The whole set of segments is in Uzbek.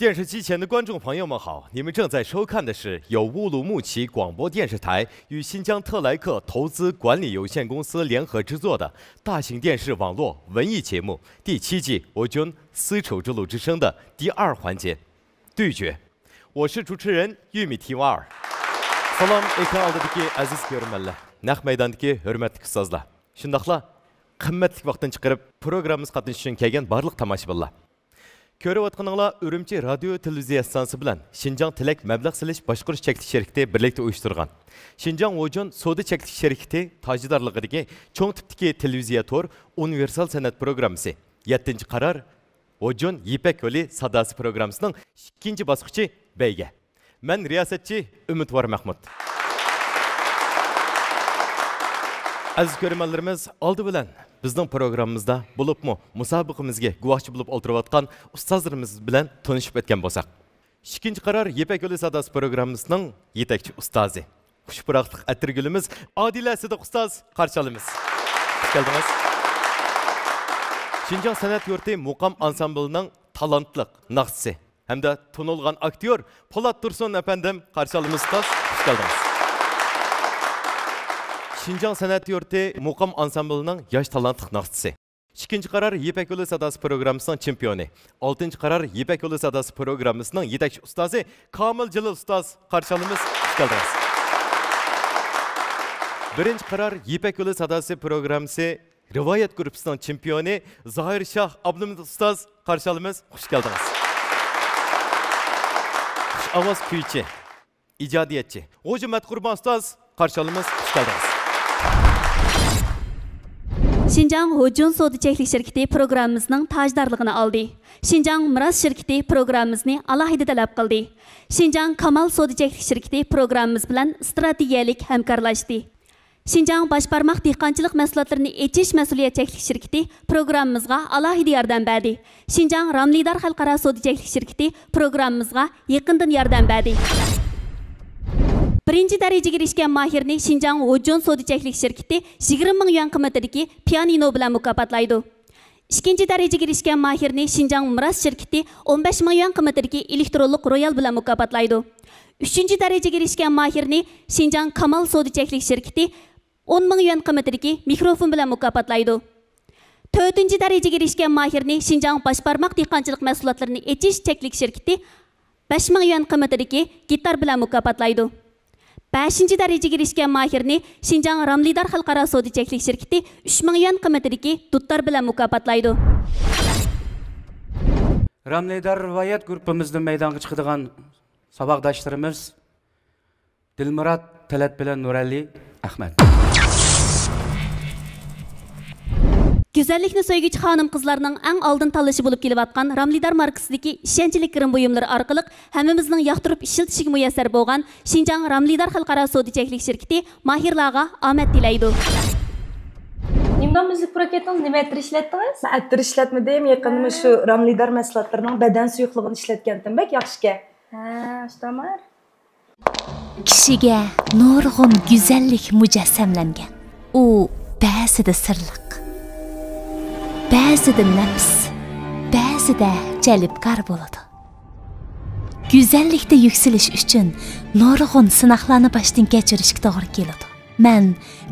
电视机前的观众朋友们好，你们正在收看的是由乌鲁木齐广播电视台与新疆特莱克投资管理有限公司联合制作的大型电视网络文艺节目第7季我军丝绸之路之声的第2环节对决。我是主持人玉米提瓦尔。Salam ekran oldidagi aziz ko'rmanlar, naq maydondagi hurmatli ustozlar. Shundaqla qimmatli vaqtdan chiqarib programmamiz qatnashish uchun kelgan barliq tomoshabinlar. Ko'rayotganinglar Urumchi radio televiziya stansiya bilan Şinjan Tilak mablag' silish boshqarish cheklik sherikati birlikda uyushtirgan. Şinjan Ojun Soda cheklik sherikati tajidorligidagi cho'ng tipdagi televiziya tor universal san'at programmasi 7-qaror Ojun Yipak yo'li sadosi programmasining 2-bosqichi beyga. Men riyosatchi Umidvor Mahmud. Aziz ko'rmanlarimiz, oldi bilan bizning programmamizda bo'libmi musobaqamizga guvohchi bo'lib o'tirayotgan ustozlarimiz bilan tanishib o'tgan bo'lsak. 2-qaror Yipak yo'li sadosi programmasining yetakchi ustozi, xushpuroqlik atirgulimiz Odila Sidiq ustoz qarshi olamiz. Xush keldingiz. Şinjan san'at yurti muqam ansamblining talantliq naqshisi hamda tunilgan aktyor Polat Tursun efendim qarshi olamiz ustoz. Xush keldingiz. Şinjan san'at yurti muqam ansamblining yosh talantliq naqshisi. 2-qaror Yipak yo'li sadosi programmasining chempioni, 6-qaror Yipak yo'li sadosi programmasining yetakchi ustozi Komil Jalil ustoz qarshi olamiz. Xush keldingiz. 1-qaror Yipak yo'li sadosi programmasi rivoyat gruppasining chempioni Zohir Shoh Abdumid ustoz qarshi olamiz. Xush keldingiz. Xush ovoz kuychi, ijodiyatchi G'o'ji Matqurban ustoz qarshi olamiz. Xush keldingiz. Şinjan Hojun Soda cheklik şirkati programmamizning tajdorligini oldi. Şinjan Miros shirkati programmamizni alohida talab qildi. Şinjan Kamal Soda cheklik shirkati programmamiz bilan strategiyalik hamkorlashdi. Şinjan Başparmaq dehqonchilik mahsulotlarini echish mas'uliyat cheklik shirkati programmamizga alohida yordam berdi. Şinjan Ramlidar xalqaro soda cheklik shirkati programmamizga yaqindan yordam berdi. Birinci derecege erişken mahirni Şinjan Hojun Soda cheklik şirkati 20 ming yuan qiymatidagi pianino bilan mukofotlaydi. İkinci derecege erişken mahirni Şinjan Miros shirkati 15 ming yuan qiymatidagi elektronlik royal bilan mukofotlaydi. Üçüncü derecege erişken mahirni Şinjan Kamal Soda cheklik şirkati 10 ming yuan qiymatidagi mikrofon bilan mukofotlaydi. 4. derecege erişken mahirni Şinjan Başparmaq dehqonchilik mahsulotlarini echish cheklik şirkati 5 ming yuan qiymatidagi gitar bilan mukofotlaydi. 5. derecege erişken mahirni Şinjan Ramlidar xalqaro soda cheklik şirkati 3 ming yuan qiymatidagi dutlar bilan mukofotlaydi. Ramlidar rivoyat guruhimizning maydonga chiqadigan saboqdoshlarimiz Dilmurod Talat bilan Nurali Ahmad. Güzellikni so'yguvchi xonim qizlarning eng oldin tanlashi bo'lib kelayotgan Ramlidar markasidagi ishonchli kirim buyumlari orqali hammamizning yoqtirib ishlatishiga muyassar bo'lgan Şinjan Ramlidar xalqaro soda cheklik shirkati mahirlarga omad tilaydi. Nimdan müzik proketiniz nima ettir ishlatdingiz? Men ettir ishlatmadim, yaqinda shu Ramlidar mahsulotlarining badan suyuqligini ishlatgandim, bak yaxshike. Ha, tamam. Kishiga nurg'un go'zallik mujassamlangan. U ba'zida sirliq, ba'zida nafs, ba'zida jalbkor bo'ladi. Go'zallikda yuksalish uchun nurg'un sinoqlarni boshdan kechirishga to'g'ri keladi. Men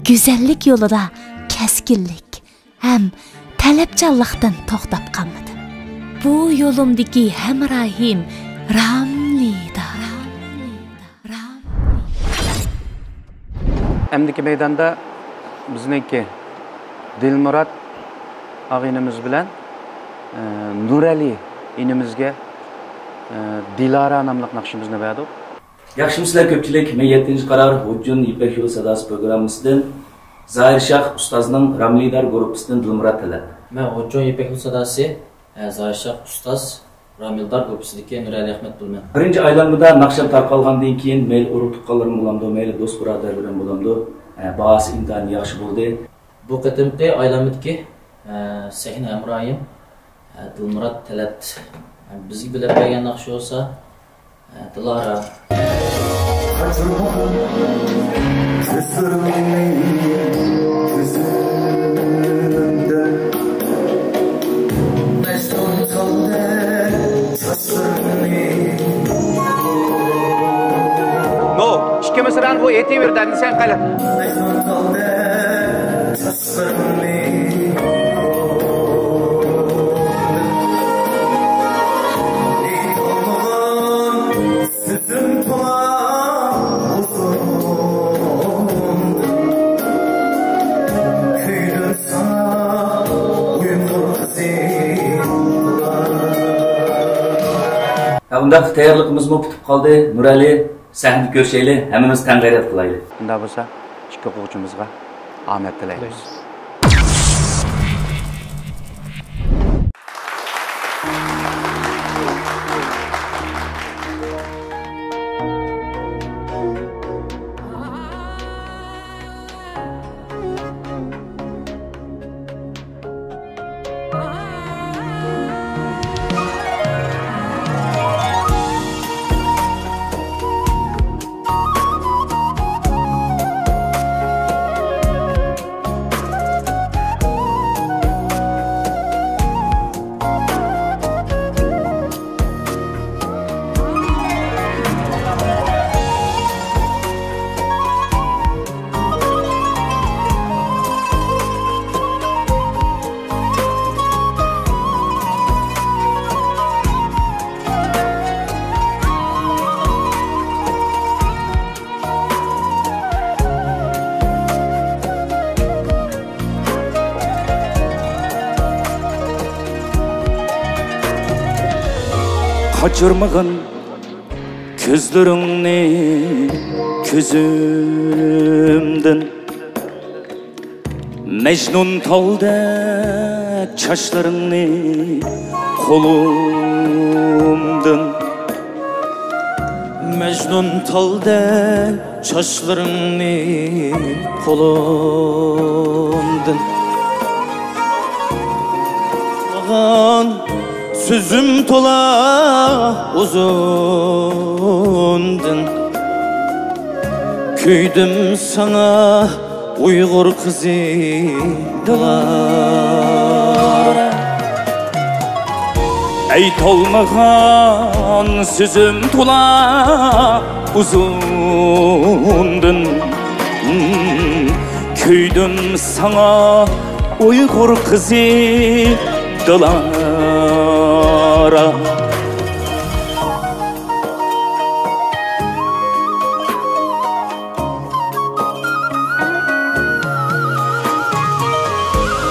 go'zallik yo'lida keskinlik ham talabchanlikdan to'xtab qolmadim. Bu yo'limdagi hamrohim Ramlidar. Emdiki meydanda bizniki Dilmurod ağaynimiz bilan Nurali inimizga Dilara namliq naqshimizni berdik. Yaxshimizlar ko'pchilik, men 7-qaror Hojun Yipak yo'li sadosi programmasidan Zohir Shoh ustozning Ramlidar guruhisidan Dilmurod Talat. Men Hojun Yipak yo'li sadosi Zohir Shoh ustoz Ramlidar guruhisidagi Nurali Ahmad bo'lman. Birinchi aylanmada naqsham tarqalgandan keyin mayli urug' tuqqanlarim bo'lamdi, mayli do'st birodarlarim bo'lamdi. Bahasi intan yaxshi bo'ldi. Bu qatimqi aylanmadagi sahna hamrohim Dilmurod Talat. Bizga bilib bergan naqsh bo'lsa Dilara. Tasvirni mısıran bu eti verden sen kala. Bunda tayyorligimiz mı bitib qoldi? Nurali, sahnada ko'rishaylik, hammamiz tan g'ayrat qilaylik. Bunda bo'lsa, ikki o'quvchimizga omad tilaymiz. Kaçırmağın gözlerini gözümden, Mecnun talda çaşlarını kolumdan, Mecnun talda çaşlarını kolumdan. Sözüm tola uzundun, Küydüm sana Uygur kızı dilara. Eyt olmağan sözüm tola uzundun, Küydüm sana Uygur kızı dilara.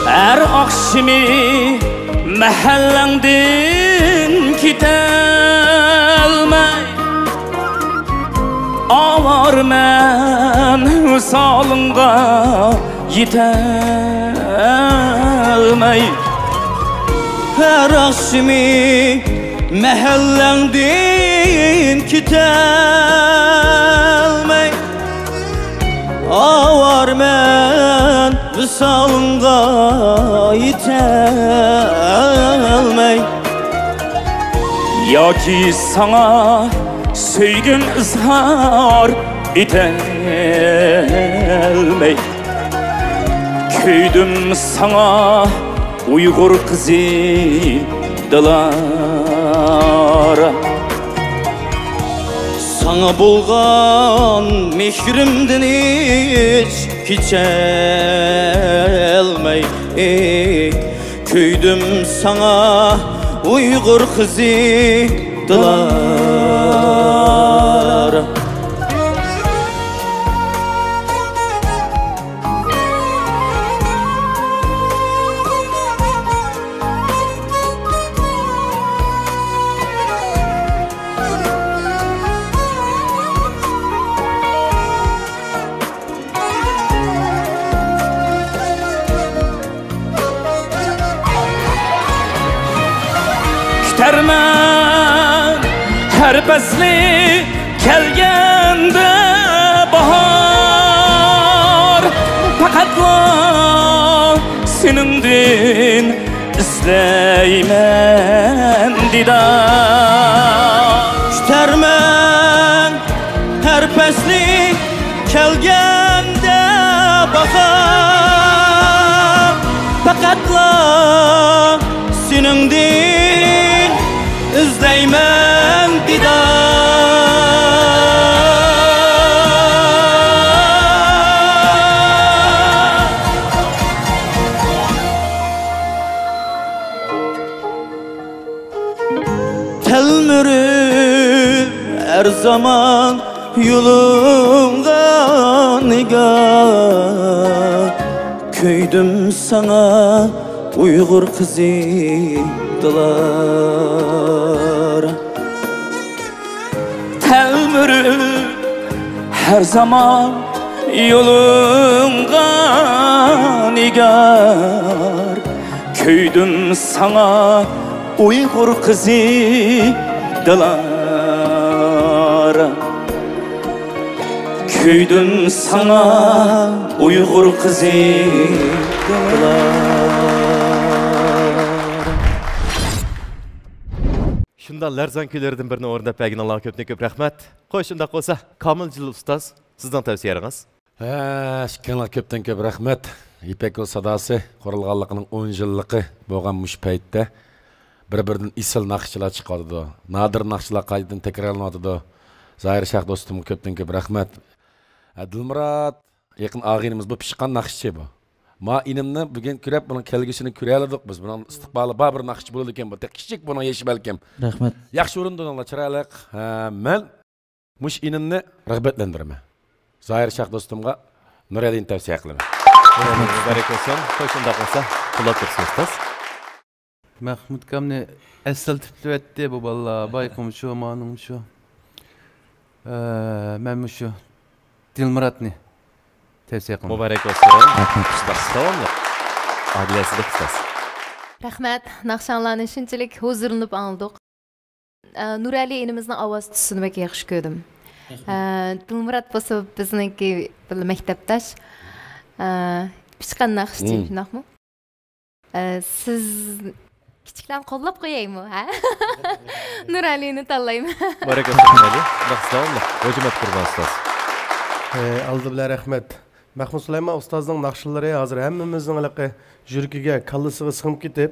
Her akşamı mahallenden gidelmey, Ağlar men salınga yetelmey. Her akşamı mahallenden gidelmey, Ağlar men visalınga yetelmey. Ya ki sana söygüm ızhar etelmey, Küydüm sana Uygur kızı dilara. Sana bulgan mehrimden hiç geçelmey, Küydüm sana Uygur kızı dilara. Termen her pesli kelgende bahar, Fakatla senindin izleymen didar. Termen her pesli kelgende bahar, Fakatla senindin izleymen didar. telmürür her zaman yolunga nigar. Köydüm sana Uygur kızıydılar. Telmürür her zaman yolunga nigar. Köydüm sana Uygur kızıydılar. Köydüm sana Uygur kızıydılar. Şundan Lerzan köylerden birini orada pegin Allah'a köp rahmet. Koşunda olsa Kamilcil Ustaz sizden tavsiyeniz. Şükürler köpten köp rahmet. İpek Yol Sadası kurulganlığının 10 yıllığı boğan muş paytda bir-birden isil nakşılar çıkardı. Nadir nakşılar kaydıdan tekrarlanmadı. Zahir Şah dostum köpten köp rahmet. Dilmurat yakın ağinimiz bu pişkan nakşıcı bu. Ma inimni bugün kürep bunun kelgisini küreyaladık biz. Bunun istiqbalı bir nakşıcı bulur iken bu. Tek kiçik bunun yeşi belkem. Rahmet. Yaxşı urundan Allah çıraylık. Men muş inimni rağbetlendirme. Zahir Şah dostumga Nurali'ni tavsiye kılım. Mübarek olsun. Koşunda olsa kulak dursun Ustaz. Mahmut Kamni esel tipli etti bu valla. Baykum şu, manum şu. Ben şu Dilmurat'ni tavsiye kılım. Mübarek olsun. Ustaz tamamdır. Adilesizlik Ustaz. Rahmet, nakşanlarını şunçalik huzurlanıp aldık. Nurali enimizin avaz tusunmak yaxşı gördüm. Dilmurat bolsa bizniki mektepdaş. Pişkan nakşıcı, şunaq mı? Siz kichiklarni qo'llab qo'yaymi, ha? Nuralini tanlaymi. Mübarek olsun Nurali. Tamamdır. Hocamat Kurban Ustaz. Aldı bilan rahmat. Mahmud Sulayman ustozning naqshlari hozir hammamizning iliqi yuragiga, kallasiga sig'ib ketib,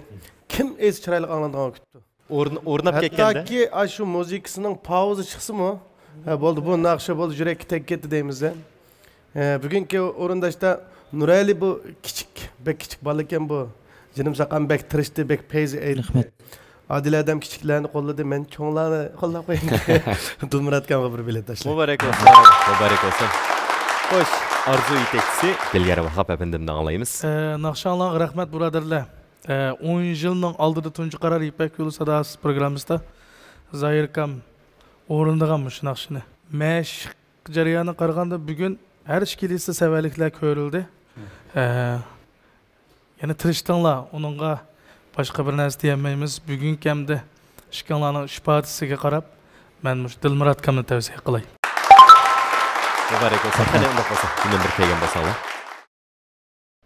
kim es chiroyli anglangan kutdi. O'rnab ketganda. Hattoki shu muzikasining pauza chiqsimi, bo'ldi bu naqsha bo'ldi yurakka tegib ketdi deymiz. Bugungi o'rindashda Nurali bu kichik bola ekan bu. Jinim saqam bek tirishdi, bek peyzi aytdi. Rahmat. Adil adam kichiklarni qo'lladi, men cho'nglarni qo'llab qo'ying. Dilmuratga bir bilet tashlang. Mübarek olsun. Mübarek olsun. Hoş. Arzu yetekçisi Dilgara Vahap efendimden alayımız. Nakşanlar rahmet buradarlar. 10 yılın aldığı tuncu karar İpek Yolu Sadası programımızda Zahir Kam orundağanmış nakşını. Meş jarayanı qaraganda bugün her şekilde severlikler körüldü. Yani tırıştınlar onunla başka bir narsa diyemeyimiz. Bugün kemde şıkanlarının şifatisiga qarab ben Dilmurat Kam'ı tavsiye kılayım. Mübarek olsun. Hadi onda olsa. Bundan bir peygamber sağla.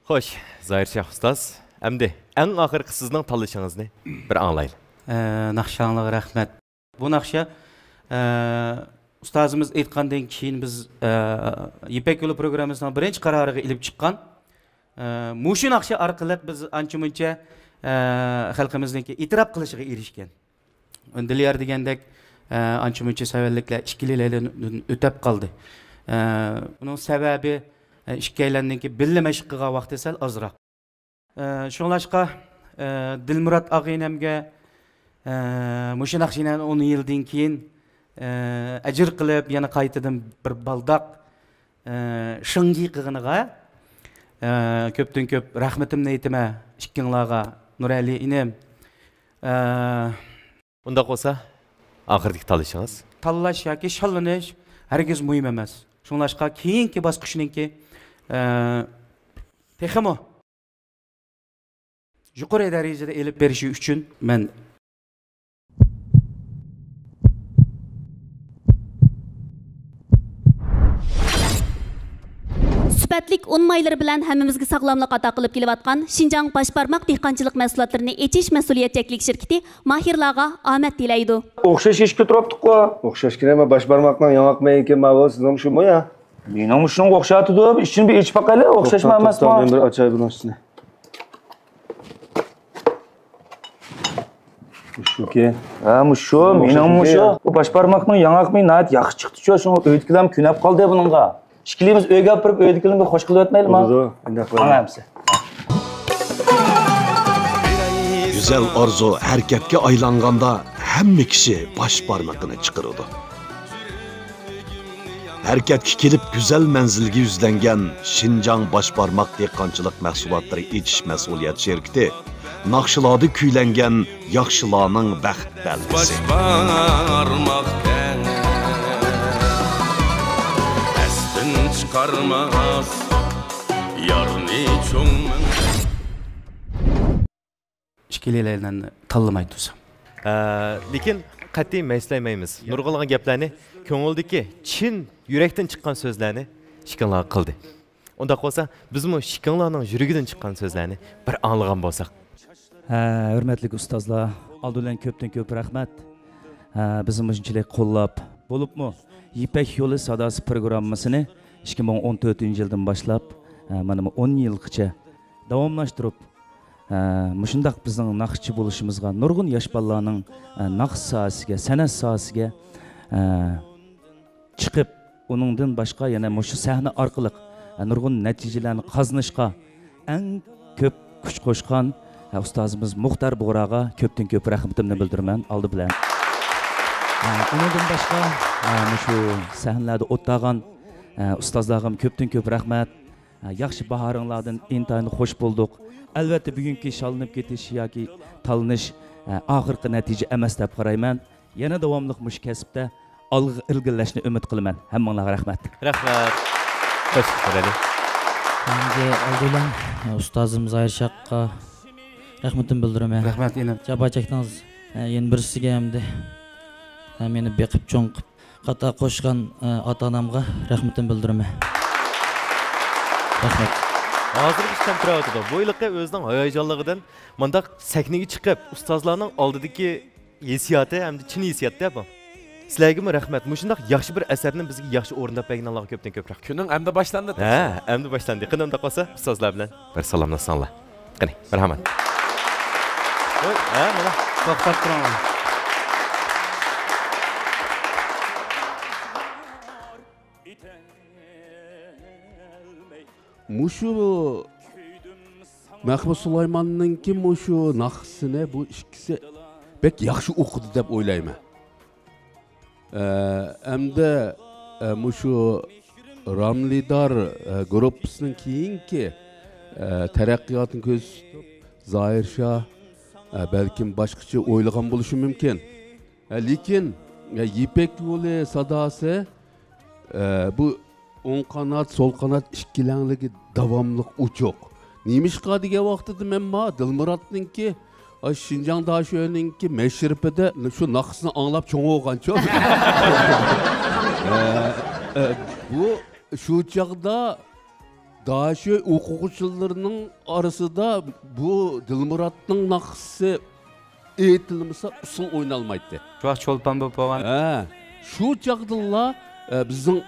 Hoş. Zahir Şah Ustaz. Emdi en ahırkı sizden talışınız ne? Bir anlayın. Nakşanlığa rahmet. Bu nakşa ustazımız aytqandan keyin biz İpek Yolu programımızdan birinchi qaroriga ilib chiqqan. Mushu nakşa orqali biz ancha-muncha xalqimizniki e'tirof qilishiga erishgan. Undilar degandek ancha-muncha savalliklar ishkililardan o'tib qoldi. Bunun sababi ishkaylandan keyin bilmash qilgan vaqti sal ozroq. Şoňlaşqa Dilmurat ağaynamga mushu nakşini 10 yildan keyin ajr qilib yana qaytadan bir baldaq şıngi qilganiga köpden köp rahmetimni aytaman ikkinlarga Nurali inim. Unda olsa ahirki talışınız. Tallash yoki shallanish hargiz muhim emas. Şoňlaşqa keyingi bosqichningki texmo yuqori darajada elib berishi uchun men Süpetlik un mayları bilen hemmimizge sağlamlık ata qılıp kelivatqan Şinjan Başbarmaq dehqançılık mahsulotlarini echish mas'uliyatcheklik şirketi mahirlarga omad tilaydi. O'xshash ishga turibdi-ku. O'xshash kirama Başbarmaqning yong'oqmay ekan ma'vo sizning shumi ya? Mening shunga o'xshatdi, ishini bir echib baqayli, o'xshashmi emasmi? Men bir achay buning ishini. Mushuki. Ha, mushu, mening mushu. Bu Başbarmaqning yong'oqmay nayt yaxshi chiqdi-ku, shuni o'yitkilam kunab qoldi buningga. İşkilimiz öyle yapıp öğüdüklerini hoş kılıp etmeyelim ha. Anlayamsın. Güzel arzu hareketke aylanganda hamma kishi bosh barmoqini chiqaradi. Harakatga kelib güzel manzilga yuzlangan Şinjan Başparmak dehqonchilik mahsulotlari etish mas'uliyat şirkati naqshlarda kuylangan yaxshilarning baxt belgisi. Başparmak estin çıkarmaz yarni çoğun İşkililerden tanlamaydı olsam. Lekin qat'iy meslaymaymiz. Nurg'ulg'an gaplarni, ko'ngildagi chin yurakdan chiqqan so'zlarni shikinlar qildi. Unda qolsa, bizmi shikinlarning yuragidan chiqqan so'zlarni bir anglagan bo'lsak. Hurmatli ustozlar, aldılan ko'pdan ko'p rahmat. Bizim shunchalik qo'llab, bo'libmi Ipak yo'li sadosi programmasini 2014-yildan boshlab mana 10 yilgacha davomlashtirib Muşundaq bizning naqshchi bo'lishimizga nurg'un yosh bolalarning naqsh sohasiga, san'at sohasiga chiqib, uningdan boshqa yana mushu sahna orqali nurg'un natijalarni qozonishga eng ko'p kuch qo'shgan ustozimiz Muxtar Bo'raga ko'pdan ko'p rahmatimni bildiraman oldi bilan. Uningdan boshqa mushu sahnalarda o'tgan ustozlarga ko'pdan ko'p rahmat. Yaxshi bahoringlardan intayin xush bo'ldik. Albatta bugungi shalinib ketish yoki talinish oxirgi natija emas deb qarayman. Yana davomli mush kasbda olg'a ilgirlashni umid qilaman. Hammanglarga rahmat. Rahmat. Xo'sh, qo'rali. Endi aldilan ustozimiz Ayshaqqa rahmatimni bildiraman. Rahmat yana. Javob chekdingiz. Yana birisiga hamda meni beqib cho'nqib qata qo'shgan ota-onamga rahmatimni bildiraman. Rahmat. Hozirgi ishdan turadi. Bo'yliqqa o'zining hayajonligidan mundaq sahnaga chiqib, ustozlarning oldidagi hissiyoti hamda chin hissiyotda bu. Sizlarga rahmat. Mushundaq yaxshi bir asarni bizga yaxshi o'rindab berganlarga ko'pdan ko'proq. Kuning endi boshlandi. Ha, endi boshlandi. Qanday qolsa ustozlar bilan bir salomlashsanlar. Qani, marhamat. Voy, mana to'xtab turaman. Muşu Mahmud Sulayman'ınki muşu naqsini bu ikkisi pek yaxshi o'qidi deb o'ylayman. Hamda muşu Ramlidar gruppasining keyingi taraqqiyotini ko'z tutib Zoir Shoh balkim boshqacha o'ylagan bo'lishi mumkin. Lekin Ipak yo'li sadosi bu o'ng qanot, so'l qanot ikkilanligi davomliq uchoq. Nemişqa degan vaqtida men Dilmuratninki, Şinjan Daşöninki meşripida shu naqsni anglab cho'ng o'lgancha. Bu shu chaqda Daşö o'quvchilarining orasida bu Dilmuratning naqsi aytilmasa usul o'ynalmaydi. Shu vaqt cho'lpan bo'lib qolgan. Shu chaqdilla bizning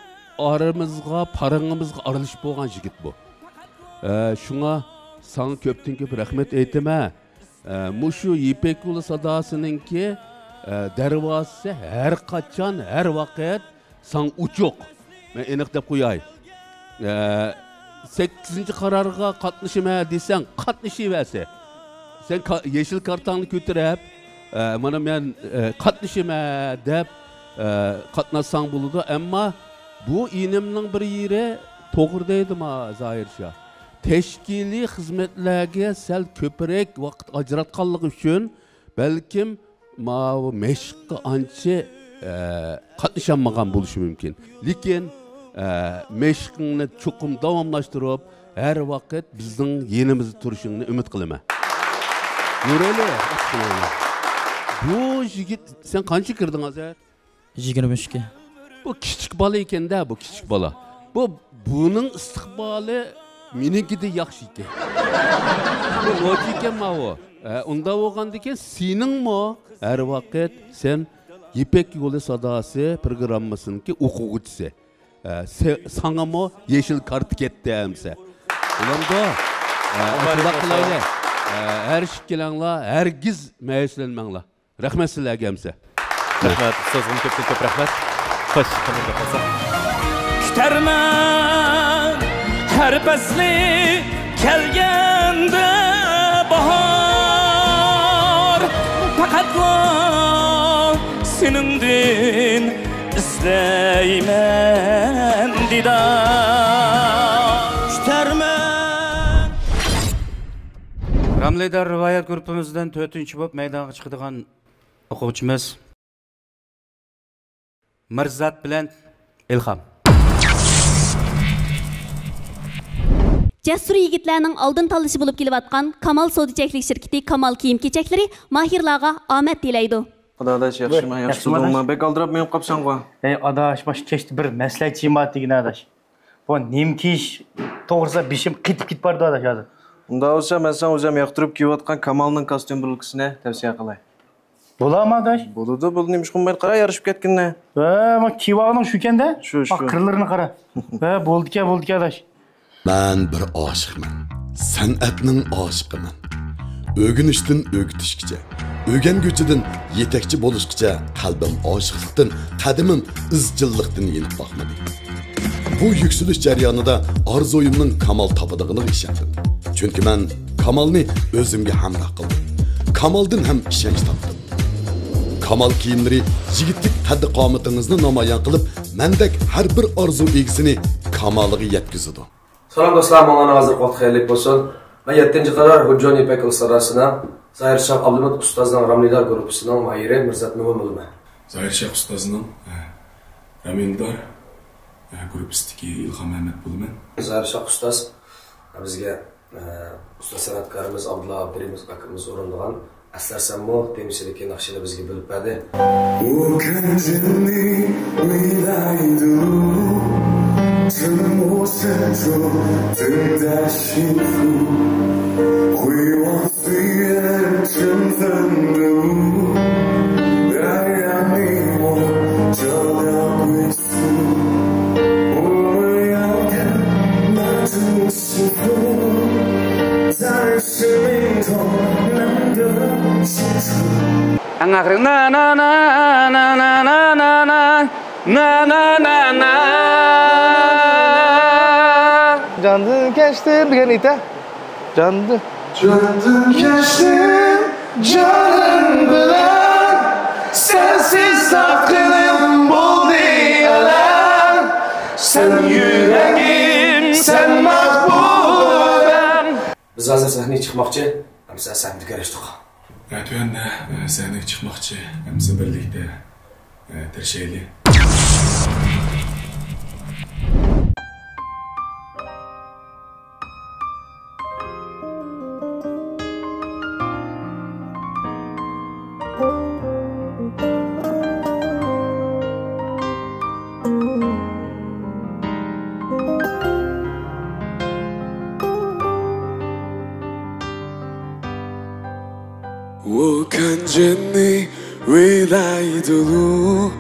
aramızga, parangımızga aralışıp bo'lgan yigit bu. Şuna sana köpten köp rahmet aytama. Muşu Ipak yo'li sadosininki darvozasi her qachon, her vaqt san uchoq. Men aniq deb qo'yay. 8-qarorga qatnashima desang, qatnashaversa. Sen yeşil kartangni ko'tarib, mana men qatnashima deb qatnashsang bo'ladi, ammo bu inimning bir yeri to'g'ri deydimi Zoir Shoh. Teşkili xizmetlerge sel köpürek vaqt ajratganligi uchun balkim meşqqa ancha qatnashanmagan bo'lishi mumkin. Lekin meşqni chuqum davomlashtirib, har vaqt bizning yenimizda turishingni umid qilaman. Nurali, bu yigit sen qancha kirding hozir? 23 ga. Bu kichik bola ekan-da, bu kichik bola. Buning istiqboli meninkide yaxshi ekan. Bu nochi ekanmi u? Unda bo'lgandan seningmi har vaqt sen Ipak yo'li sadosi programmasininki o'quvchisi. Sanami yeşil kart ketdi hamsa. Ulamda shunday qilaylik. Her ikkalanglar hargiz mayuslanmanglar. Rahmat sizlarga hamsa. Rahmat, ustozim ko'p rahmat. Xo'sh, qanday qilsa? Kutarman her fasli kelganda bahar, faqat Senindir izleymen didar Kütermen Ramlidar rivoyat guruhimizdan 4-chi bo'lib maydonga chiqadigan o'quvchimiz Mirzat bilan Ilhom. Cəsur yigitlərinin aldın tanlışı bulub kelyatqan Kamal Sodiçəklik şirkəti Kamal kiyim keçəkləri mahirlarga omad tiləydi. Adaş yaxşımı, yaxşıdыңмы? Бек алдырап менеп капсаң го. Adaş, baş keçdi bir məsləhətçiymat degan adaş. Bu nem kiyish to'g'risa beshim qitib bardi adaş hozir. Unda bo'lsa, men sen o'zim yoqtirib kiyayotgan Kamalning kostyum bulkisini tavsiya qilay. Bo'ladimi adaş? Bo'ladi, bu nima qilmay qara, yarışib ketganni. Ma kiyvog'ning shu ekanda? Shu. Qirlarini qara. Bo'ldi adaş. Ben bir aşıqman. San'atning aşıqıman. Ögünüşdün ögütüşkice. Ögengüçüdün yetekçi boluşkice kalbim aşıqlıqdan, qadimim izchillikdan yenib baxmadı. Bu yükseliş jarayonida arzoyumning kamal topadiğini ishondim. Chunki men Kamalni o'zimga hamroh qildim. Kamaldan ham ishonch topdim. Kamal kiyimlari yigitlik qaddi-qomatingizni namoyon qilib, mendek har bir orzu egisini kamaliga yetkazadi. Salam dostlar, mağana hazır qoldi, xayrlik bo'lsin. Men 7-qarar Hujjon İpek Ulsarasına Zahir Şah Abdulmut Ustazning Ramlidar guruhining mahiri Mirzat Mo'minman. Zahir Şah Ustazning Ramlidar guruhidagi Ilhom Ahmad bo'laman. Zahir Şah Ustaz bizga usta san'atkorimiz Abdulla Abdurimiz akamiz o'rinlagan Aslar Sammo temsilidagi naqshini bizga bilib berdi.沉默深处等待幸福，回望岁月尘封的路，爱让你我找到归宿。我们要的那种幸福，在生命中难得清楚。那那那那那那那那那。Candı geçti bir gene ite. Candı. Candı geçti canım bilen sensiz sakınım buldu elem. Sen yüreğim, sen mahbubem. Biz hazır sahneye çıkmakçı, hamsa sahnede görüştük. Evet, ben de sahneye çıkmakçı, hamsa birlikte terşehli.我看见你未来的路，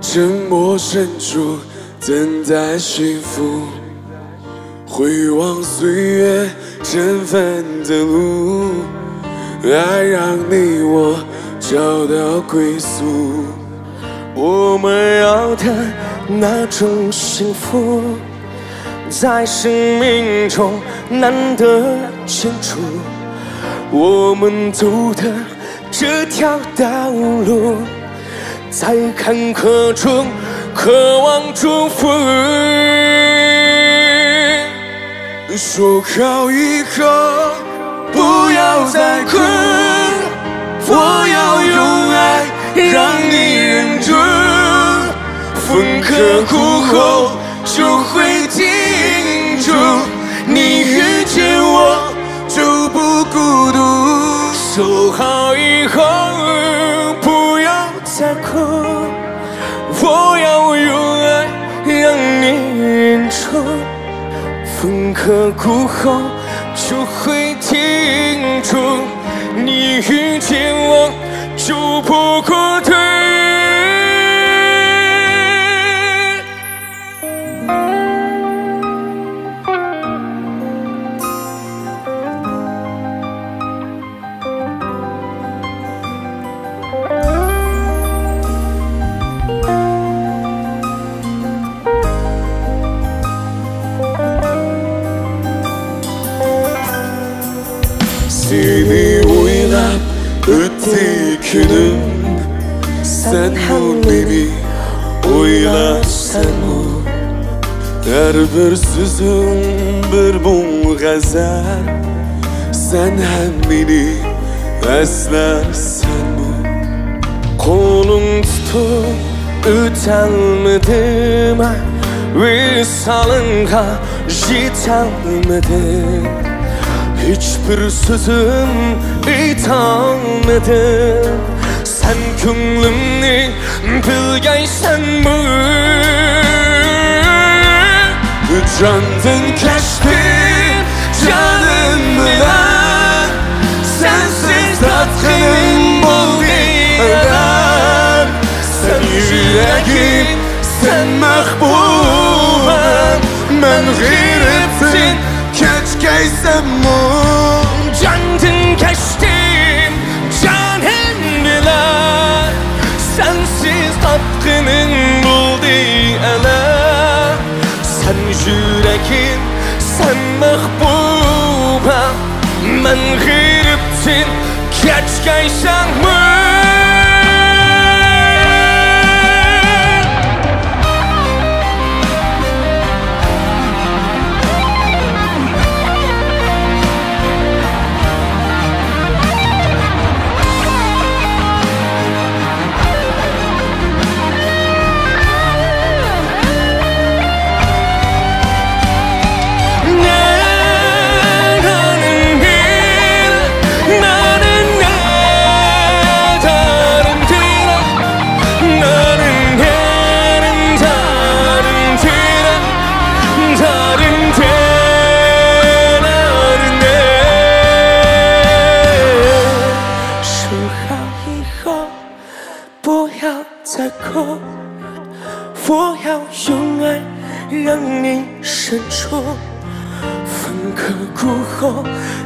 沉默深处等待幸福，回望岁月尘封的路，爱让你我找到归宿。我们要的那种幸福，在生命中难得清楚。我们走的这条道路，在坎坷中渴望祝福。说好以后不要再哭，我要用爱让你忍住，风刻过后就会停住，你遇见我就不孤独。说好以后不要再哭，我要用爱让你忍住，风刻过后就会停住，你遇见我就不孤独。Seni oynap öteki günüm, Sen bu beni oyla sen bu Her bir sözün bir bu gazel Sen hem beni eslersen mi Kolum tutup ötelmedim Visalınga jitelmedim Hiçbir sözüm italmedim Sen künlümni bilgeysen mi Candın keşti canım bilen Sensiz tatkinim buldu eder Sen yüreğim sen mehbubem Ben gıyretin keçkeysem mu Candın keştim canım bilen Sensiz tatkinim buldu eder Sen yüreğim sen mehbubem Ben gıyretin keçkeysem mu我要用爱让你深处，分割过后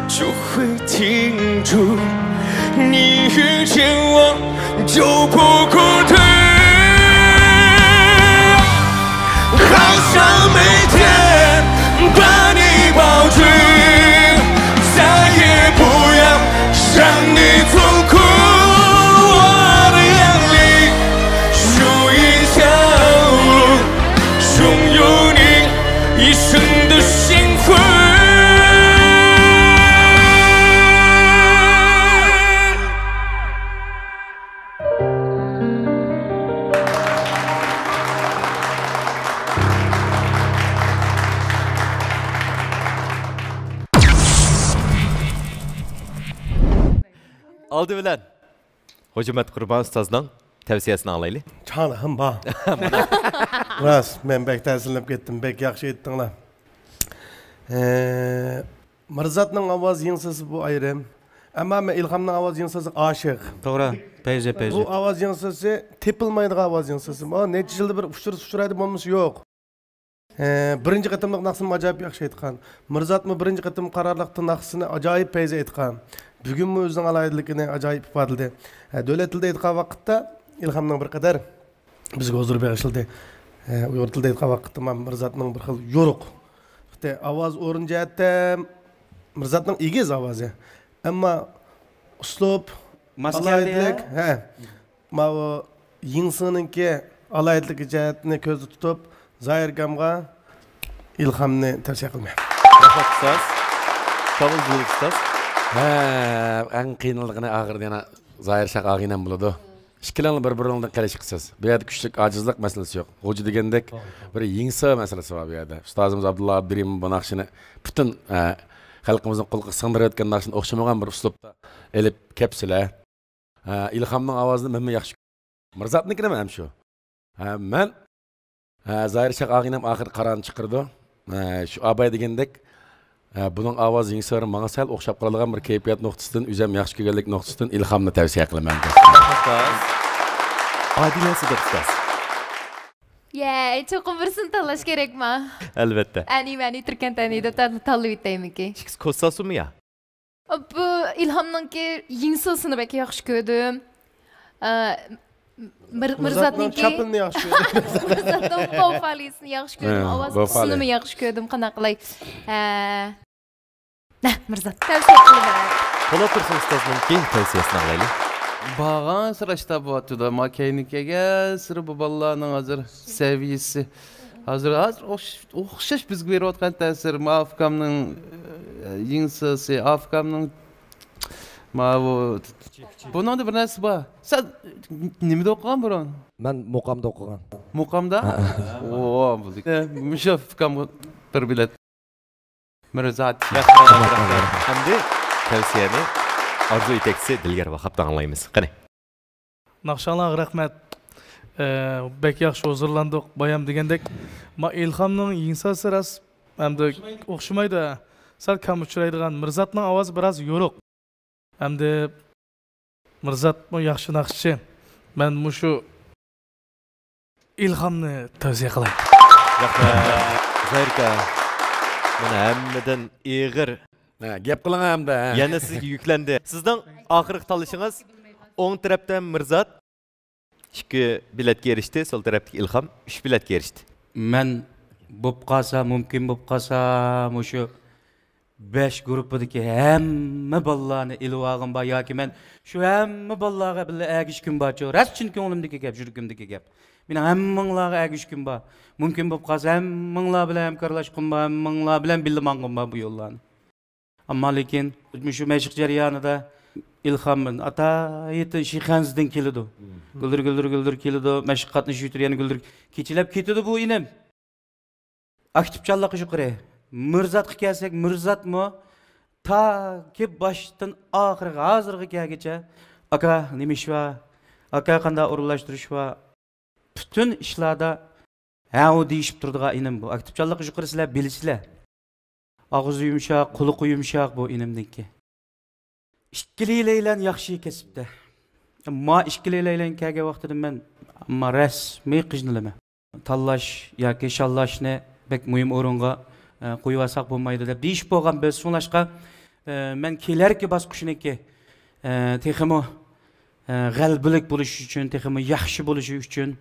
就会停住。你遇见我就不孤独，好想每天把你抱紧，再也不要让你痛苦。我的眼里有一条路，拥有你一生的幸福。Aldı bilen. Hocamat Qurban Ustaz'dan tavsiyesini alaylı. Canım ba. Ras, ben bek təsirlənib getdim, bek yaxşı etdinlər. Mirzatның avaz yınsısı bu ayrı. Ama mən İlhamның avaz yınsısı aşıq. Doğru, peyce. Bu avaz yınsısı tepilmaydı avaz yınsısı. O neçə yılda bir uçuraydı olması yok. Birinci qatımlıq naqsını acayip yaxşı etqan. Mirzat mı birinci qatım qararlıqdı naqsını acayip peyce etqan. Bugün mü özünün alaydılıqını acayip ifadıldı. Dövlet tilde etqan vaqtda İlhamның bir qadar bizge huzur beğişildi. Uyghur tilde etqan vaqtda Mirzatның bir xil yoruq. Avaz orun jihətdə Mirzatның egiz avazı. Ama uslup, alaydılık, ma o yingsınınki alaydılık jihatini közü tutup Zahir Gamga İlhamni tavsiye qilmayman. Rahmat Ustaz. Kabul buyuruk Ustaz. En qiyinligini ağırdı yana Zahir Şaq ağıyla buladı. İşkilanlı bir-birinizden qarash qilsiz. Bu yerda kuchlik ojizlik masalasi yo'q. Hoca degandek bir yingsa masalasi bor bu yerda. Ustozimiz Abdullah Abdurim bu naqshini butun xalqimizning qo'lga singdirayotgan naqshini o'xshamagan bir uslubda elib kapsizlar. İlhamning ovozini men yaxshi. Mirzatnikini ham shu. Men Zahir Şaq ağıyla oxir qarani chiqirdi. Shu abay degandek bunun ovoz yingsari menga sal o'xshab qoladigan bir kayfiyat nuqtasidan o'zim yaxshi ko'rganlik nuqtasidan ilhomni tavsiya qilaman. Adilasidir Ustaz. Cho'qim birisini tanlash kerakmi? Albatta. Mani Turkantani deb tanlab o'taymi-ki? Ko'rsasizmi ya? Bu İlhamninki yingsasini bek yaxshi ko'rdim. Mirzatninki chapilni yaxshi ko'rdim. Mirzatning vofalisini yaxshi ko'rdim. Ovoz tusini yaxshi ko'rdim. Qanaqa qilay? Mirzat tavsiya qilaman. Polat Tursun Ustazninki tavsiyasini alaylik. Bağan sıraçta bu atıda. Makeynikege sırı bu ballarının hazır seviyesi. Hazır okşaş bizge verip atkan təsir. Afkamның yingsisi, Afkamның bunun da bir нәрсе бар. Sen немеде оқыған бұрын? Мен Мұқамда оқыған. Мұқамда? О, бұлдық. Мүші Afkamға bir bilet. Mürzat. Hamdi tavsiyeni Arzu yetekçisi Dilger Vahap'tan anlayımız. Qani. Naqşanlar rahmet. Bek yaxşı huzurlandık bayam degendek. Ma İlhamның insası ras hamda o'xshamaydi. Sal kam uchraydigan Mirzatning ovozi biroz yo'ruq. Hamda Mirzat bu yaxshi naqshchi. Men mushu İlhamni tavsiya qilay. Zahirka mana hammadan ig'ir gap qiling hamda. Yana sizga yuklendi. Sizning oxirgi tanlashingiz o'ng tarafdan Mirzat 2 biletga erishdi, sol tarafdagi İlham 3 biletga erishdi. Men bo'p qolsa, mumkin bo'p qolsa, mushu 5 guruhdagi hamma bolalarni ilib olg'im bor yoki men shu hamma bolalarga birga agishkim borchu. Rastchin ko'nglimdagi gap, yuragimdagi gap. Men hammanglarga agishkim bor. Mumkin bo'lib qolsa hammanglar bilan hamkorlashqim bor, hammanglar bilan birga mang'im bor bu yo'llarni. Ammo lekin shu mashq jarayonida İlhamın atayeti Şihanz'dan keldi. Güldür keldi. Meşakkatni şütüriyeni güldür. Keçilep ketidi bu inim. Aktif çallaqı yuqori. Mirzatga kelsak, Mirzat mı? Ta ki başdan oxirgi hozirgi kelgacha aka nima ish va? Aka qanday o'rinlashtirish va bütün ishlarda ha u deyishib turdigan inim bu. Aktif çallaqı yuqori sizlar bilisizlar. Og'zi yumshoq, quluqi yumshoq bu inimniki. İşkileyleyle yaxşı kesipte. Ama işkileyleyle kelgen vaqtida men amma rasmiy qijnilama. Tanlash yoki shallashni bek muhim o'ringa qo'yib olsak bo'lmaydi deb deyish bo'lgan biz so'nglashqa men kelarki bosqichniki texmo g'albilik bo'lish uchun, texmo yaxshi bo'lishi uchun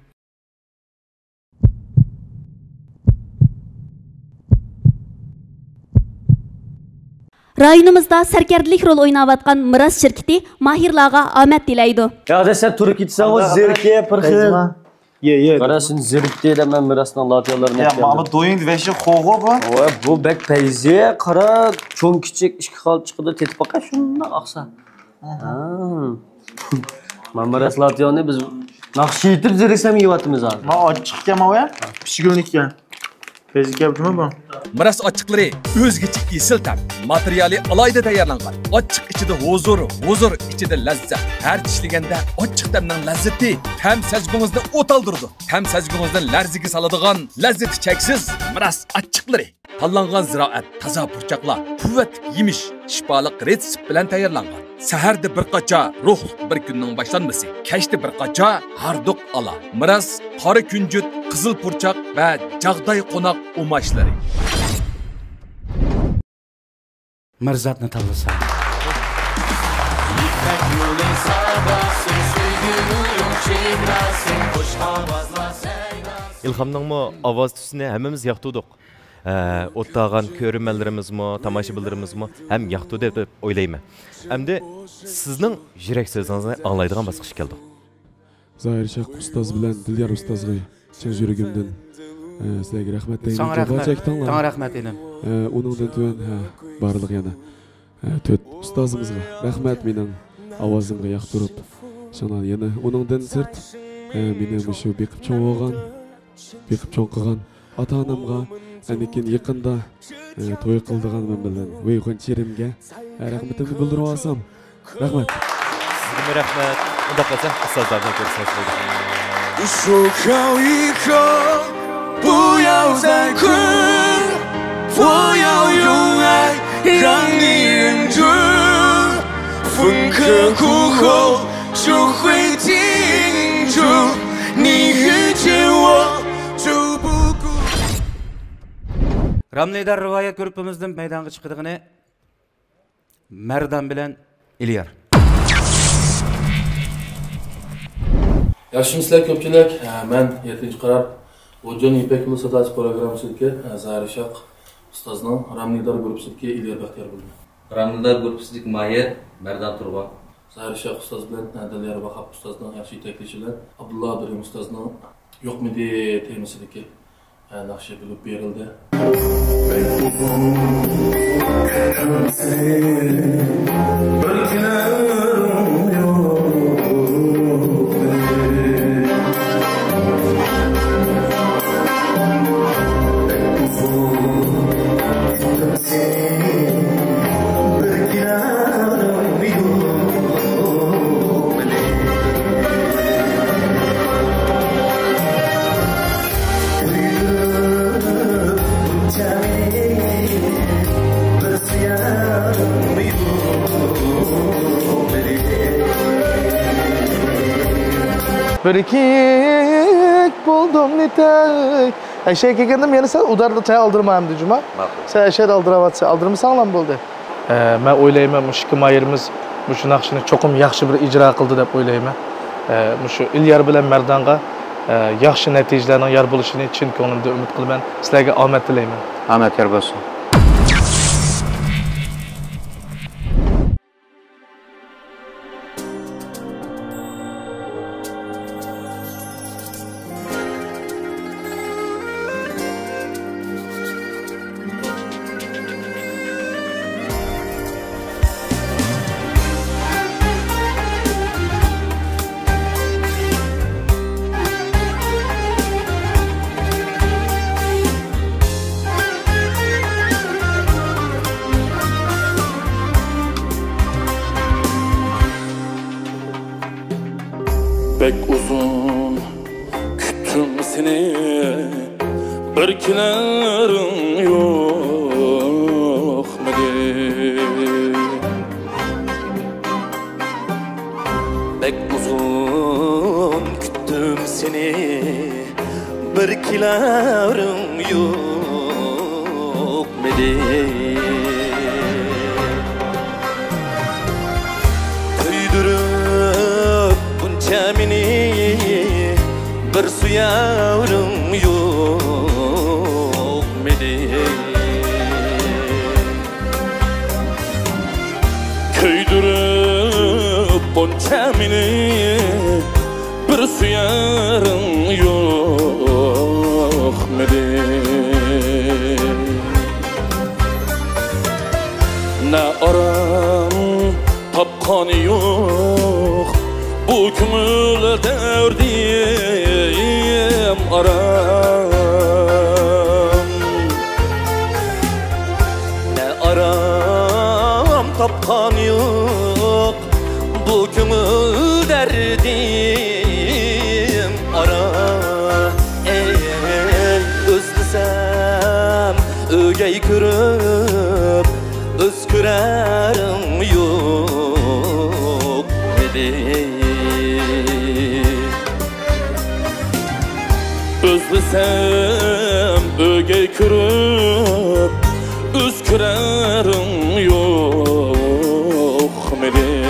Rayonimizda sarkardilik rol o'ynayotgan Miras şirketi mahirlarga omad tilaydi. Ya da sen Turk gitsen o zirke pırxın. Ye. Karasın zirke de ben Miras'tan latyalarını yapıyorum. Ya ama doyun veşi xoğu bu. Bu bek teyze kara çoğun küçük işki kal çıkıdı tetip baka şundan aksa. Ben Miras latyanı biz nakşı yitip ziriksem iyi vatımız abi. Ma açık ya ma ya? Pişigönük ya. Bezik yapıcı bu? Miras açıkları özgeçi esil tam, materyali alayda tayarlangan. Açık içinde huzur içinde lezzet. Her dişligende açık demden lezzeti hem sezgimizde ot aldırdı. Hem sezgimizden lerzigi saladıgan lezzeti çeksiz Miras açıkları. Tanlangan ziraat, taza purçakla, kuvvet yemiş, şifalık retsip bilen tayarlangan. Saherde bir qaça ruh bir günün başlanması, keşte bir qaça harduk ala. Miras, qari küncüt, qızıl purçak ve jagday qonak umaşları. Mirzatni tanlasa. İlhamның mı avaz tüsüne hemimiz yaxtıdık. Ottağan körünmələrimiz mi, tamaşaçılarımız mı hem yaxtıdı deb oylayman. Hem de sizning yürek sözünüzni anlaydigan basqıch keldi. Zahir Şah ustaz bilan Dilger ustazga chin yuragimdan sizlarga rahmat deyman. Sana rahmat edim. Uningdan tuvan barliq yana 4 ustozimizga rahmat mening ovozimga yoqtirib. Shana yana uningdan sirt meni shu beqib cho'g'an, beqib cho'qqigan ota-onamga anikin yaqinda to'y qildigan men bilan Voyxon Cherimga rahmatimni bildirib olsam. Rahmat. Sizga rahmat. Unda qolsa ustozlardan ko'rishimiz bo'ldi. 说好以后不要再困，我要用爱让你认准，风和过后就会停住，你遇见我就不顾。 Ramlidar rivoyat guruhimizdan maydonga chiqadigan Merdan bilan İlyar. Yaxshimisizlar ko'pchilik. Men 7-chi qaror O'jon İpek Yolu Sadasi programmasiga Zahir Shah ustozning Ramlidar guruhiga İlyar Baxtiyor bo'ldi. Ramlidar guruhiga Mahir Merdan Turg'on. Zahir Şah Ustaz bilen Diliyar Vahap Ustaz'dan yaxşı yetekleşi bilen Abdullah Abdurrahim Ustaz'dan Yok mu de temisideki nakşi bilip berildi. Bir iki buldum nitay. Eşeğe kekendim yani sen udarlı çay aldırmayayım dedi cuma. Sen eşeğe de aldıravatsa aldırmasan lan buldu. Ben oylayayım şu mayırımız bu nakşını çokum yaxşı bir icra kıldı dep oylayayım. Şu İlyar bilen Merdan'a yaxşı neticelerinin yar buluşunu için konuda ümit kılıp ben sizlerge ahmet dileyim. Ahmet yar olsun. Pek uzun küttüm seni, birkilerin yok muydu? Pek uzun küttüm seni, birkilerin yok muydu? Mini bir suyarım yok midi Köydürüp bonçamini bir suyarım yok midi Ne aram tapkanı yok Bu kümül derdim aram Ne aram tapkan yok Bu kümül derdim aram Özlesem ögey kürüp Özkürerim yok dedi Özlesem ögey kürüp Özkürerim yok medi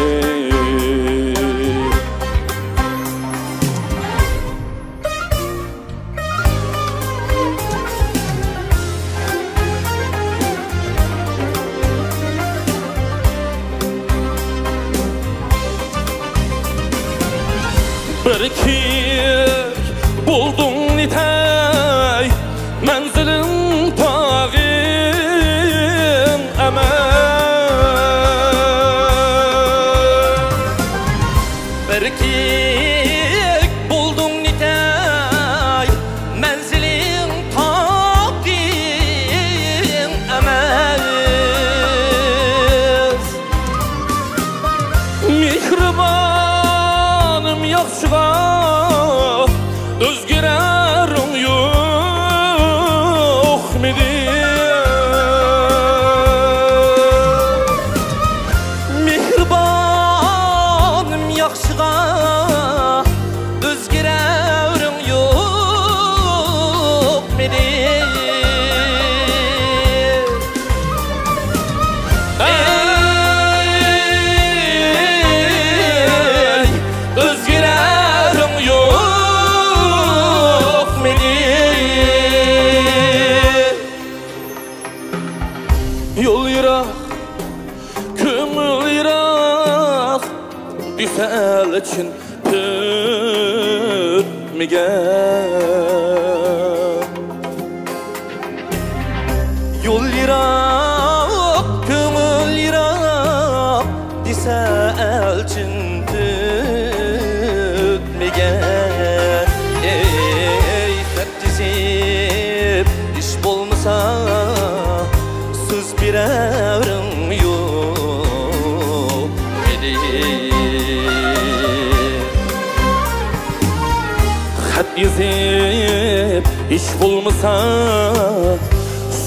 Bir kek buldum nitay Menzilin tağın emel Bir kek buldum nitay Menzilin tağın emel Mihribanım yaxşığa Özgürerim yok midi Mihribanım yaxşığa Özgürerim yok midi Özgürerim elçin tütmegen Yol yirak, köngül yirak dise elçin tütmegen Ey tertizip iş bolmasa söz birevrim yok idi Xat yazıp iş bolmasa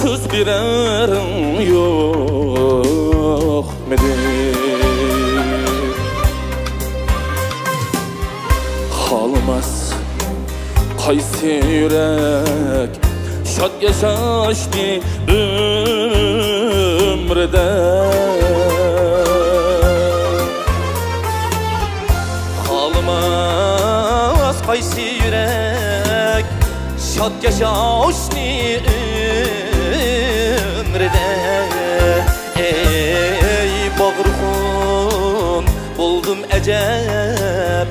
söz birevrim yok idi Halmaz qaysi yürek şad yaşaştı ömrüde Halmaz qaysi yürek şad yaşaştı ömrüde Ey bağırxun buldum ecep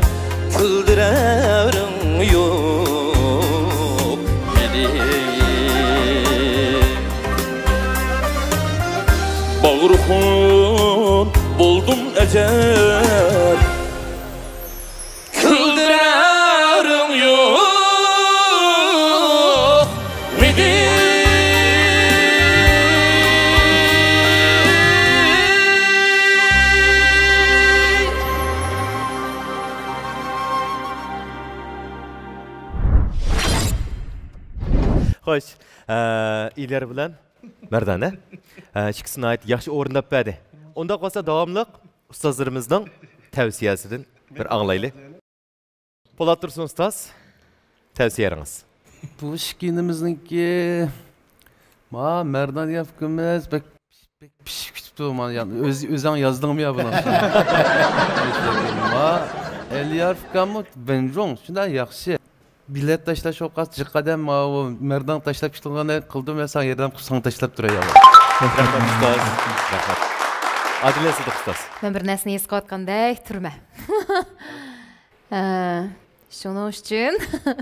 Küldürevrim yok idi Bağırxun buldum ecep Küldürevrim yok idi Xo'sh, İlyar bilan Mardana ikkisini ayt yaxshi o'rnab berdi. Unda qolsa davomliq ustozlarimizning tavsiyasidan bir anglaylik. Po'lat Tursun ustoz, tavsiyalaringiz. Bu işkinimizniki Merdan yapkımız bek pişik kütüptü o yani özden yazdığım ya buna. Eliyar Fkamı benjong şunda yaxşı. Bilet taşlaş o qas jiqadam o Merdan taşlab çıkılğanda qıldım ya sen yerden kusang taşlab turaya. Rahmat ustoz. Rahmat. Adile Sıdık ustoz. Men bir narsani esga olganday turma. Shuning uchun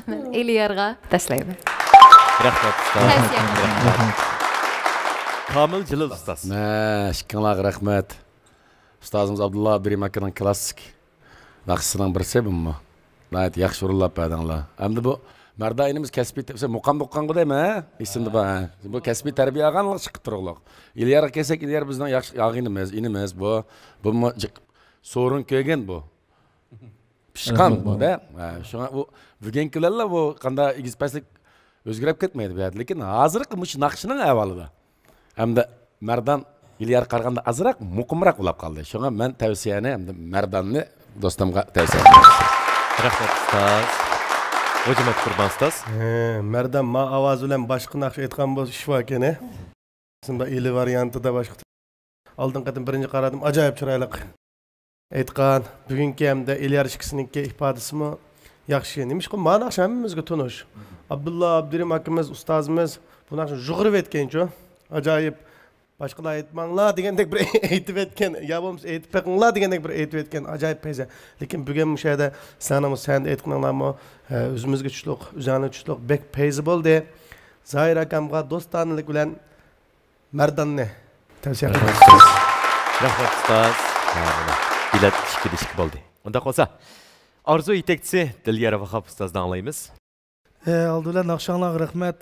men Eliyarga tashlayman. Rahmat ustoz. Kamil Jilil ustoz. Shukronlar rahmat. Ustozimiz Abdullah Abdurim akaning klassik naqshisining birisi bunmi? Gayet yaxshi urullab berdinglar. Hamda bu Marda inimiz kasbiy muqam boqqanga deymi, isimda bu kasbiy tarbiya olganlik chiqib turiblar. İlyarga kelsak, İlyar bizning yaxshi inimiz bu sorun ko'rgan bu. Pishqan bu-da. Shunga bu bugungilarlar bu qanday igizpaslik o'zgarib ketmaydi bu yerda, lekin hozirgi mush naqshining avvalida. Hamda Mardan İlyar qaraganda azroq muqimroq bo'lib qoldi. Shunga men tavsiyani hamda Mardanni do'stimga tavsiya qilaman. Rahmat ustoz. Hocamat Qurban ustoz. Mardan ma ovoz bilan boshqa naqsh aytgan bu ish bor ekan. Shunda ili variantida boshqa. Oldin qatim birinchi qaradim, ajoyib chiroyli aytgan. Bugungi hamda Eliyar ishkisiniki ifodasimi yaxshi. Nimishqa ma naqsh hammamizga tonish. Abdullah Abdurim akamiz ustozimiz bu naqshni jug'irib aytgan-ku. Ajoyib. Başkalar aytmanglar degandek bir aytib etgan, ya bo'lmasa aytib beqinglar degandek bir aytib etgan ajoyib payza. Lekin bugun bu yerda sen aytganlarmi o'zimizga tushliq, o'zingizga tushliq bek payza bo'ldi. Zoir akamga do'stonilik bilan Mardanni tavsiya qilaman. Rahmat ustoz. Bilat ishki bo'ldi. Unda qolsa Arzu yetakchisi Dilyara Vahab ustozdan anglaymiz. Aldılar naqshanglar rahmat.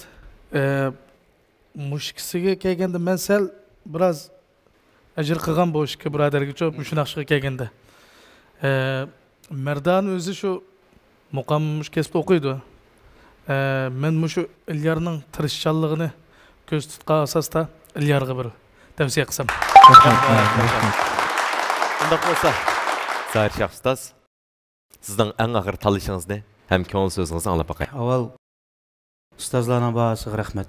Mushkisiga kelganda men sal biraz ajr qilgan bu ishga birodarga cho'p shu naqshga kelganda. Mardan o'zi shu muqam mushkasda o'qiydi. Men shu İlyarning tirishchanligini ko'z tutgan asosda İlyarga bir tavsiya qilsam. Unda bo'lsa, Zoir Shah ustoz, sizning eng og'ir tanishingizni ham ko'ngil so'zingizni anglab boqay. Avval ustozlarning bahosiga rahmat.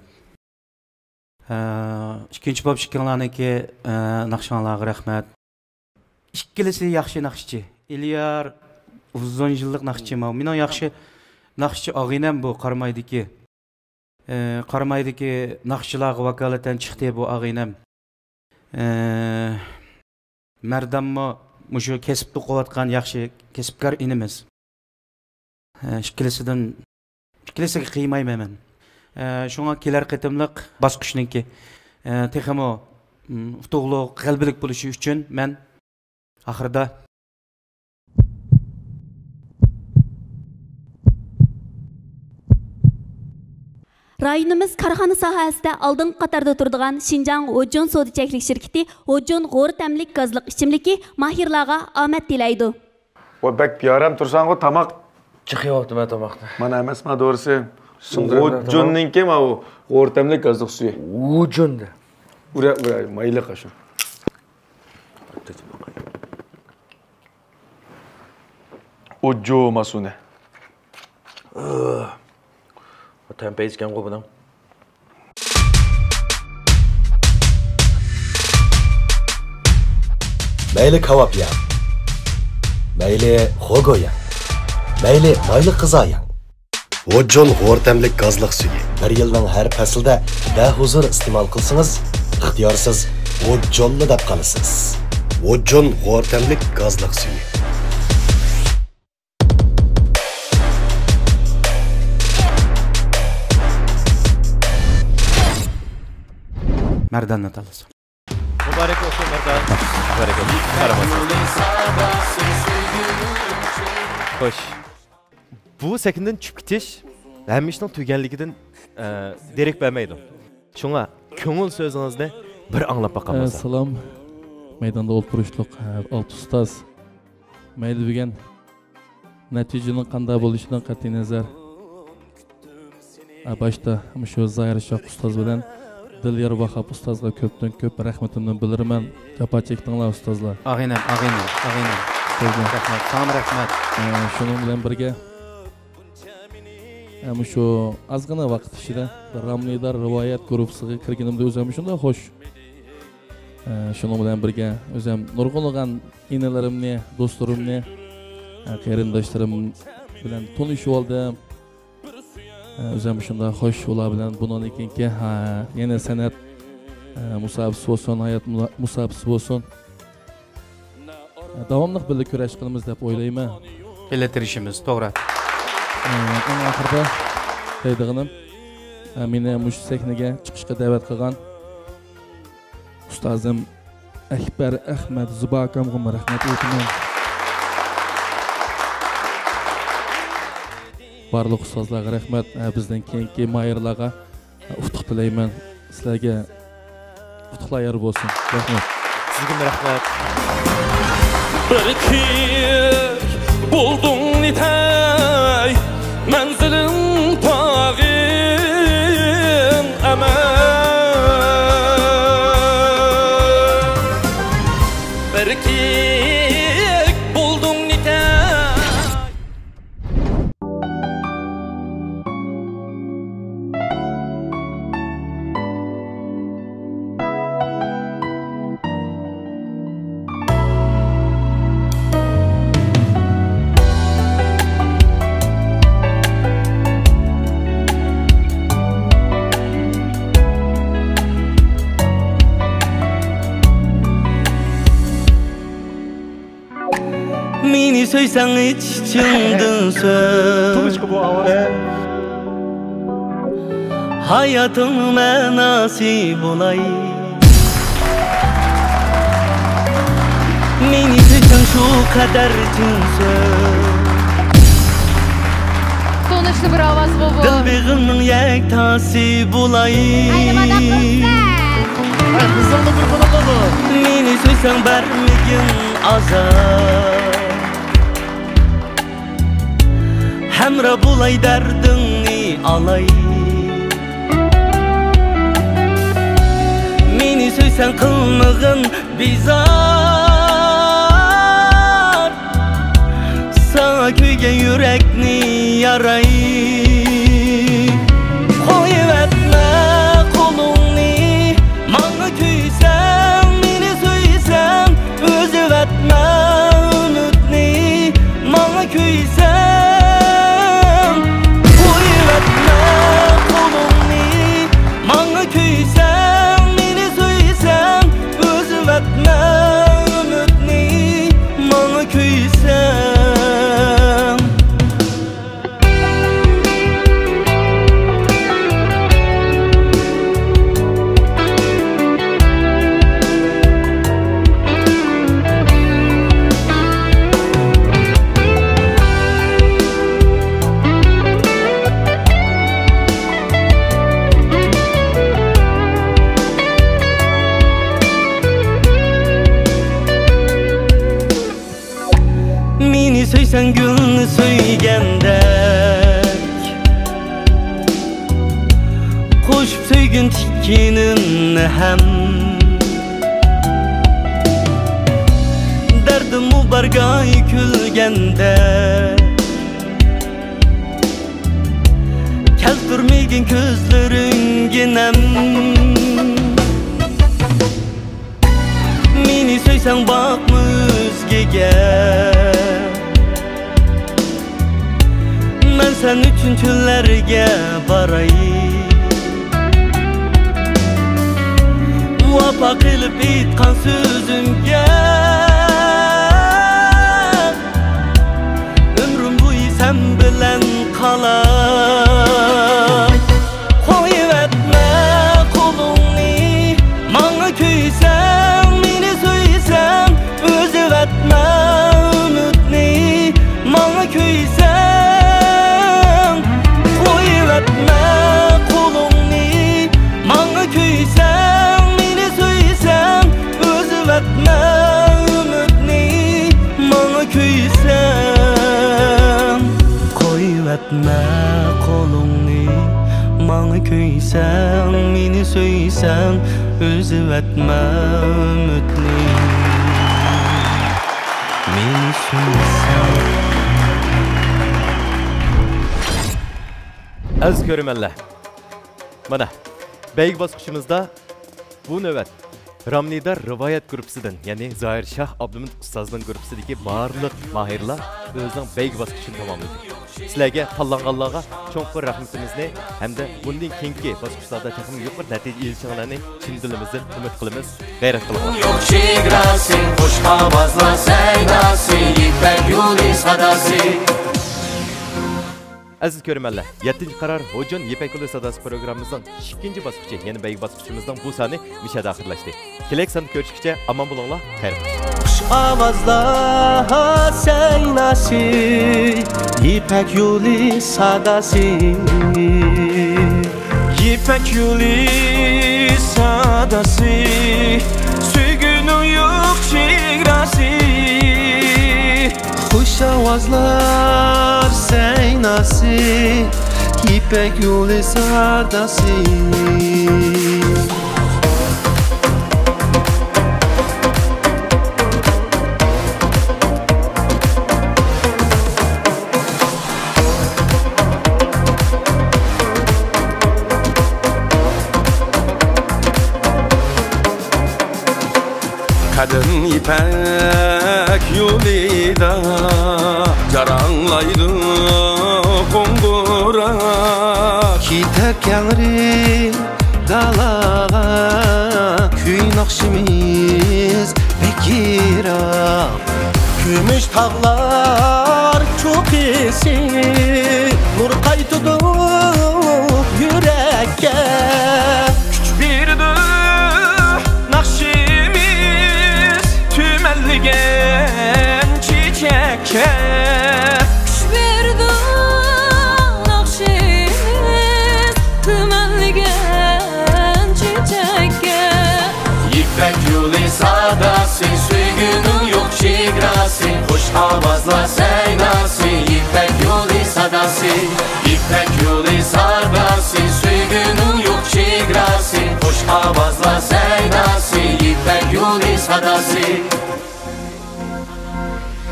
İkinci bab şiklanlarniki naqshanglarga rahmat. İkkilisi yaxshi naqshchi. İlyar uzun yillik naqshchi. Mening yaxshi naqshchi og'inam bu Qaramaydiki. Qaramaydiki naqshchilarga vakolatan chiqdi bu og'inam. Mardanmi mushu kesibni qo'yotgan yaxshi kesibkor inimiz. Ikkilisiga qiymayman. Shunga kelar qitimliq bosqichniki texmo utuqliq, qalbilik bo'lishi uchun men oxirida Rayonimiz karxana sohasida oldingi qatorda turadigan Şinjan Hojun Soda Cheklik şirketi Hojun g'o'r tamlik gazliq ichimligi mahirlarga omad tilaydi. O bek yaram tursan o tamak çıkıyaptı ben tamakta. Bana emesme doğrusu. Hojun'ninki mi o g'o'r tamlik gazliq suyu? Hojun'da. Buraya maylı kaşın. Hojun masune. Tempe içken kovudan. Meyli kavap yan. Meyli hogo yan. Meyli maylı kıza yan. Hojun g'o'r tamlik gazliq suyu. Bir yılning her faslda bahuzur iste'mol qilsangiz, ixtiyorsiz Hojunni deb qolasiz. Hojun g'o'r tamlik gazliq suyu. Merdan'la tanısın. Mübarek olsun Merdan. Mübarek olsun. Hoş. Bu sekinden çıkıp gitiş, hem işin tügenliğinden derek vermeydim. Şuna köngül sözünüzde bir anlap bakalım. Salam. Meydanda olup duruşluk, alt ustaz. Meyli bilgen neticenin qanday bo'lishini qat'iy nazar. Başta şu Zahir Şah ustaz bilen Dilyar Vahap ustazga ko'pdan ko'p rahmatimni bildiraman. Jafo chekdinglar ustozlar. Ag'inam. Rahmat, tam rahmat. Shuning bilan birga shu ozgina vaqt ichida Ramlidar rivoyat guruhiga kirganimda o'zim shunday xo'sh. Shuning bilan birga o'zim nurg'unlagan inalarimni, do'stlarimni, qarindoshlarim bilan tanishib oldim. O'zim shunday xo'sh ular bilan bundan keyingi yana san'at musabaqasi bo'lsin, hayot musabaqasi bo'lsin. Davomli birga kurash qilamiz deb o'ylayman. Bilatirishimiz to'g'ri. Eng oxirida deydiganim meni mush sahnaga chiqishga da'vat qilgan ustozim Akbar Ahmad Zubakamga rahmat aytaman. Barliq ustozlarga rahmat, bizdan keyingi mayirlarga utuq tilayman. Sizlarga utuqlar yor bo'lsin. Rahmat. Sizga rahmat. Bir kiyik buldun nitay menzilim tağim aman. Bir kiyik buldun nitay. Meni söysen hiç içimden söz Hayatın menası bulay Meni söysen şu kadar için söz Sonuçlu bir avaz bu. Dilbağımın yektası bulay Meni söysen vermegin azar Hemra bulay derdini alay Meni söysen kılmığın bizar Sana köyge yürekni yaray Koyuvetme kolunu Mana köysen meni söysen Özüvetme ümütni Mana köysen seni söygəndək Qoşub söygün tikkinimni həm Dərdim mübargay külgəndək Keltirmegin közlörünginem Meni söysen bakma özgege Men sen üçün çöllerge barayım Vapa kılıp itkan sözümge Ömrüm boyu sen bilen kalay Koyup etme kolunu Mana köysen meni söysen Özüp etme ümidni Mana köysen Koyup etme kolunu Mana köysen meni söysen Özüp etme ümidni Mana köysen Koyup etme kolunu Mana köysen meni söysen Özüp etme ümidni Meni söysen Aziz görürmenler, mana beyik basqışımızda bu növbet Ramnidar Rivayet Grupsidan, yani Zahir Şah Abdümün Ustazının grupsidagi barliq mahirlar özünün beyik basqışını tamamladı. Sizlarga tanlanganlarga cho'nqur rahmatimizni hamda bundan keyingi bosqichlarda texnik yuqori natija erishishinglarni chin dilimizdan umid qilamiz, g'ayrat qilamiz. Yok çigrası, hoş havazla seydası, ipek yolu sadası. Aziz görürmenler, 7. karar Hojon Yipek Yolu Sadası programımızın 2. basqıçı, yani beyik basqıçımızdan bu sani müşahede ahirlaştı. Kelek sanı görüşkice aman bulunla, xayr. Hoş avazla seynası, ipek yolu sadası. İpek yolu sadası, sügünün yok çigrası. Hoş avazlar seynası, ipek yolu sadası. Kadın ipek yolida Caranlaydı kongura Kitek yanri dalağa Küy nakşimiz bekira Gümüş tağlar çok iyisi Nur kaytıdı yürekke Küç birdi nakşimiz tümelligen çiçekke Kuş verdi nakşimiz tümelligen çiçekke İpek yolu sadası, sügünün yok çigrası Hoş avazla seynası, ipek yolu sadası İpek yolu sadası, sügünün yok çigrası Hoş avazla seynası, ipek yolu sadası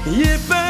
İpek